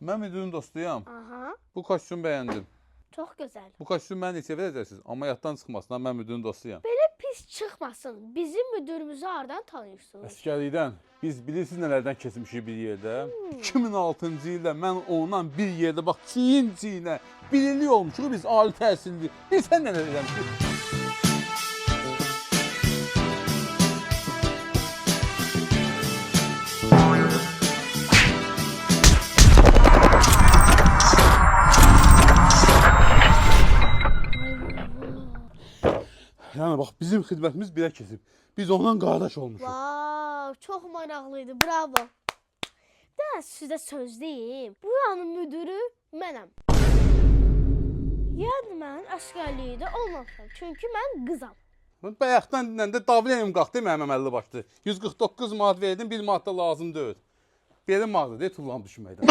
Mən müdürün dostuyam. Aha, Bu kostyumu bəyəndim. çox gözəl. Bu kostyumu mənə neçə verəcəksiniz? Amma yaddan çıxmasın, mən müdürün dostuyam. Belə pis çıxmasın. Bizim müdürümüzü hardan tanıyırsınız? Əsgərlikdən biz bilirsiniz nələrdən keçmişik bir yerdə. 2006-cı ildə mən onunla bir yerdə bax çiyin-çiyinə birlik olmuşuq biz ali təhsilli. Biz sən nələr eləmişik? Yəni bax bizim xidmətimiz birə keçib. Biz ondan qardaş olmuşuq. Vav, çox maraqlıydı. Bravo. Də sizə söz deyim. Buranın müdürü mənəm. Yəni mən əsgərlikdə olmamışam. Çünki mən qızam. Bayaqdan dinləndə davlenim qalxdı mənim əməlli başdı. 149 manat verdim, 1 manat da lazım deyil. Belim ağrıdı, tullam düşməkdən.